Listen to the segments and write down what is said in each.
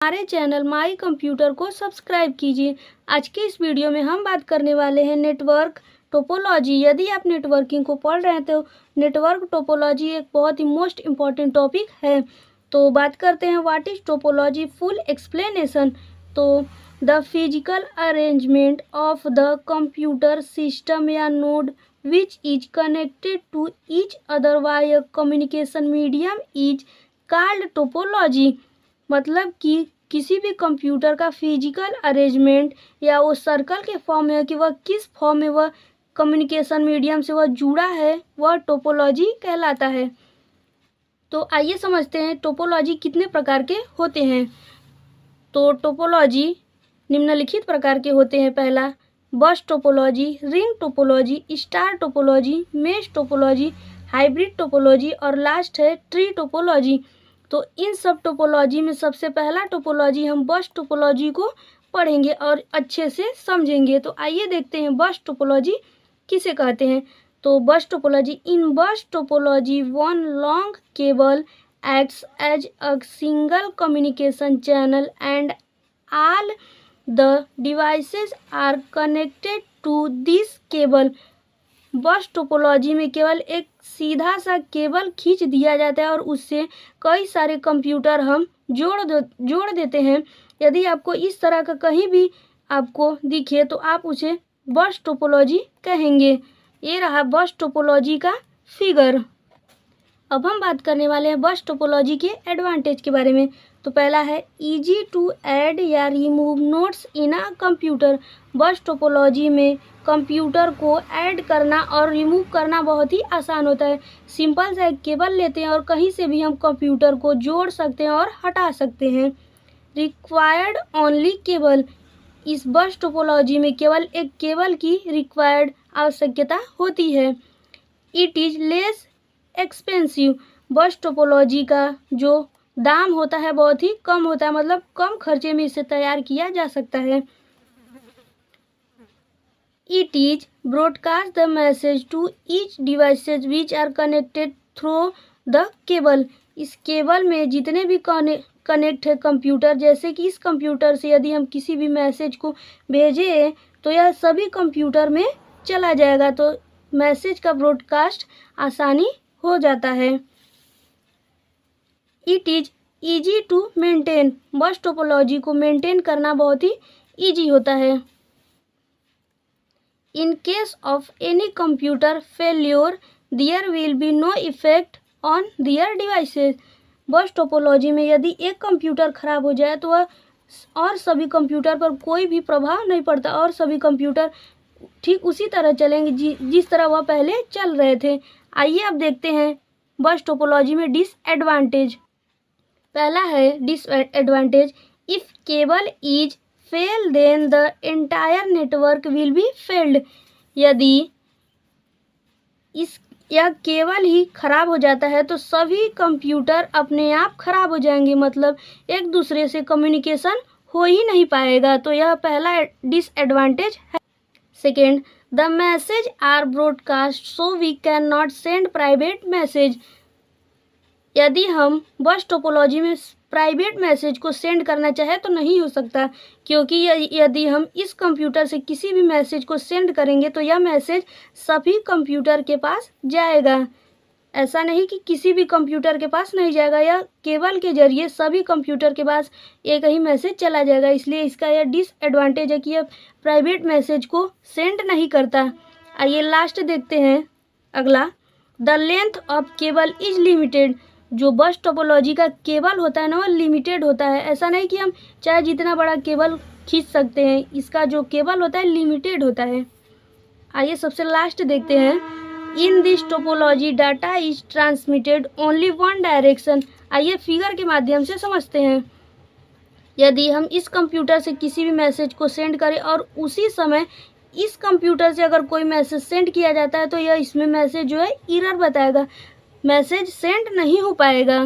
हमारे channel my computer को subscribe कीजिए। आज की इस वीडियो में हम बात करने वाले हैं नेटवर्क टोपोलॉजी। यदि आप नेटवर्किंग को पढ़ रहे हैं तो नेटवर्क टोपोलॉजी एक बहुत ही मोस्ट इम्पॉर्टेंट टॉपिक है। तो बात करते हैं what is topology, full explanation. तो the physical arrangement of the computer system या node which is connected to each other by a communication medium is called topology. मतलब कि किसी भी कंप्यूटर का फिजिकल अरेंजमेंट या वो सर्कल के फॉर्म में कि वह किस फॉर्म में वह कम्युनिकेशन मीडियम से वह जुड़ा है वह टोपोलॉजी कहलाता है। तो आइए समझते हैं टोपोलॉजी कितने प्रकार के होते हैं। तो टोपोलॉजी निम्नलिखित प्रकार के होते हैं। पहला बस topology, ring topology, star topology, mesh topology, hybrid topology और लास्ट है ट्री टोपोलॉजी। तो इन सब टोपोलॉजी में सबसे पहला टोपोलॉजी हम बस टोपोलॉजी को पढ़ेंगे और अच्छे से समझेंगे। तो आइए देखते हैं बस टोपोलॉजी किसे कहते हैं। तो बस टोपोलॉजी, इन बस topology one long cable acts as a single communication channel and all the devices are connected to this cable। बस टोपोलॉजी में केवल एक सीधा सा केबल खींच दिया जाता है और उससे कई सारे कंप्यूटर हम जोड़ देते हैं। यदि आपको इस तरह का कहीं भी आपको दिखे तो आप उसे बस टोपोलॉजी कहेंगे। ये रहा बस टोपोलॉजी का फिगर। अब हम बात करने वाले हैं बस टोपोलॉजी के एडवांटेज के बारे में। तो पहला है इजी टू ऐड या remove nodes in a computer. बस टोपोलॉजी में कंप्यूटर को ऐड करना और रिमूव करना बहुत ही आसान होता है। सिंपल सा एक केबल लेते हैं और कहीं से भी हम कंप्यूटर को जोड़ सकते हैं और हटा सकते हैं। रिक्वायर्ड ओनली केबल, इस बस टोपोलॉजी में केवल एक केबल की रिक्वायर्ड आवश्यकता होती है। इट इज लेस एक्सपेंसिव, बस टोपोलॉजी का जो दाम होता है बहुत ही कम होता है, मतलब कम खर्चे में इसे तैयार किया जा सकता है। It is broadcast the message to each devices which are connected through the cable. इस केबल में जितने भी कनेक्ट है कंप्यूटर, जैसे कि इस कंप्यूटर से यदि हम किसी भी मैसेज को भेजें तो यह सभी कंप्यूटर में चला जाएगा, तो मैसेज का ब्रॉडकास्ट आसानी हो जाता है। It is easy to maintain, bus topology को मेंटेन करना बहुत ही ईजी होता है। In case of any computer failure there will be no effect on their devices. Bus topology में यदि एक कंप्यूटर खराब हो जाए तो वह और सभी कंप्यूटर पर कोई भी प्रभाव नहीं पड़ता और सभी कंप्यूटर ठीक उसी तरह चलेंगे जिस तरह वह पहले चल रहे थे। आइए अब देखते हैं बस टोपोलॉजी में डिसएडवांटेज। पहला है disadvantage, if cable is fail then the entire network will be failed. यदि यह केबल ही खराब हो जाता है तो सभी कंप्यूटर अपने आप खराब हो जाएंगे, मतलब एक दूसरे से कम्युनिकेशन हो ही नहीं पाएगा। तो यह पहला डिसएडवांटेज है। Second, the message are broadcast so we can not send private message. यदि हम बस टोपोलॉजी में प्राइवेट मैसेज को सेंड करना चाहे तो नहीं हो सकता, क्योंकि यदि हम इस कंप्यूटर से किसी भी मैसेज को सेंड करेंगे तो यह मैसेज सभी कंप्यूटर के पास जाएगा। ऐसा नहीं कि किसी भी कंप्यूटर के पास नहीं जाएगा, यह केबल के जरिए सभी कंप्यूटर के पास एक ही मैसेज चला जाएगा। इसलिए इसका यह डिसएडवांटेज है कि यह प्राइवेट मैसेज को सेंड नहीं करता। आइए लास्ट देखते हैं अगला, the length of cable is limited. जो बस टोपोलॉजी का केबल होता है ना वह लिमिटेड होता है। ऐसा नहीं कि हम चाहे जितना बड़ा केबल खींच सकते हैं, इसका जो केबल होता है लिमिटेड होता है। आइए सबसे लास्ट देखते हैं, in this topology data is transmitted only one direction. आइए फिगर के माध्यम से समझते हैं। यदि हम इस कंप्यूटर से किसी भी मैसेज को सेंड करें और उसी समय इस कंप्यूटर से अगर कोई मैसेज सेंड किया जाता है तो यह इसमें मैसेज जो है एरर बताएगा, मैसेज सेंड नहीं हो पाएगा।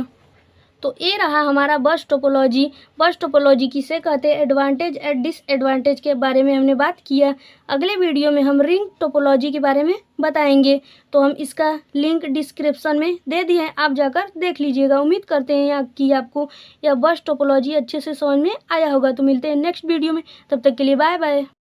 तो ये रहा हमारा बस टोपोलॉजी। बस टोपोलॉजी किसे कहते हैं, एडवांटेज एंड डिसएडवांटेज के बारे में हमने बात किया। अगले वीडियो में हम रिंग टोपोलॉजी के बारे में बताएंगे, तो हम इसका लिंक डिस्क्रिप्शन में दे दिए हैं, आप जाकर देख लीजिएगा। उम्मीद करते हैं कि आपको यह बस टोपोलॉजी अच्छे से समझ में आया होगा। तो मिलते हैं नेक्स्ट वीडियो में, तब तक के लिए बाय बाय।